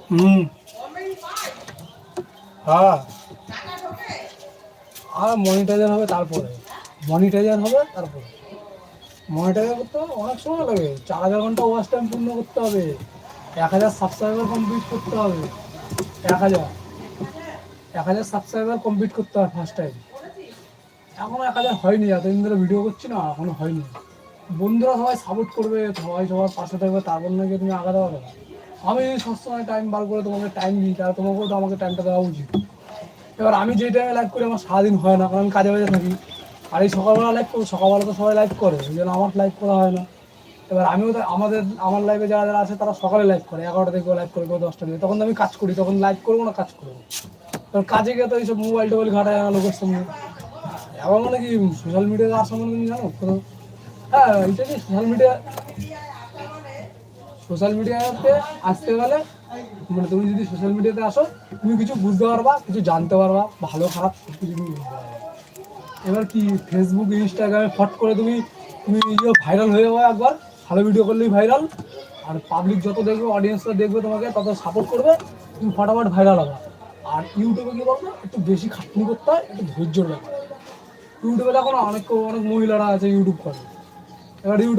হুম। হ্যাঁ, আর মনিটাইজার হবে তারপরে, মনিটাইজার হবে তারপরে। মনিটাইজার করতে হবে অনেক সময় লাগে, 4,000 ঘন্টা ওয়াচ টাইম পূর্ণ করতে হবে, 1,000 সাবস্ক্রাইবার কমপ্লিট করতে হবে। 1,000 1,000 সাবস্ক্রাইবার কমপ্লিট করতে হবে ফার্স্ট টাইম। এখনো 1,000 হয়নি, এতদিন ধরে ভিডিও করছি না, এখনো হয়নি। বন্ধুরা সবাই সাপোর্ট করবে, সবাই সবার পাশে থাকবে, তারপর নাকি তুমি আগাতে পারবে। আমি সবসময় টাইম বার করে তোমাকে টাইম দিই, তাহলে তোমাকেও তো আমাকে টাইমটা দেওয়া উচিত। এবার আমি যেই টাইমে লাইভ করি আমার সারাদিন হয় না, কারণ আমি কাজে বাজে থাকি। আর এই সকালবেলা লাইভ করবো, সকালবেলা তো সবাই লাইভ করে, ওই জন্য আমার লাইভ করা হয় না। এবার আমিও তো আমার লাইভে যারা যারা আছে তারা সকালে লাইভ করে, 11টা থেকে লাইভ করে, কেউ 10টা থেকে। তখন তো আমি কাজ করি, তখন লাইভ করবো না, কাজ করবো। কারণ কাজে গিয়ে তো এইসব মোবাইল টোবাইল ঘাটায় না লোকের সঙ্গে। এবার মানে কি সোশ্যাল মিডিয়াতে আসা মানে তুমি জানো তো? হ্যাঁ, এটা কি সোশ্যাল মিডিয়াতে আসতে গেলে, মানে তুমি যদি সোশ্যাল মিডিয়াতে আসো, তুমি কিছু বুঝতে পারবা, কিছু জানতে পারবা, ভালো খারাপ সব কিছু তুমি বুঝতে পারবা। এবার কি ফেসবুক ইনস্টাগ্রামে ফট করে তুমি তুমি ভাইরাল হয়ে যাবে একবার, ভালো ভিডিও করলেই ভাইরাল। আর পাবলিক যত দেখবে, অডিয়েন্সরা দেখবে তোমাকে, তত সাপোর্ট করবে, তুমি ফটাফট ভাইরাল হবে। আর ইউটিউবে কি বলবো, একটু বেশি খাটনি করতে হয়, একটু ধৈর্যর ব্যাপার। ইউটিউবে দেখো না, অনেক অনেক মহিলারা আছে ইউটিউব করে। এবার ইউটিউব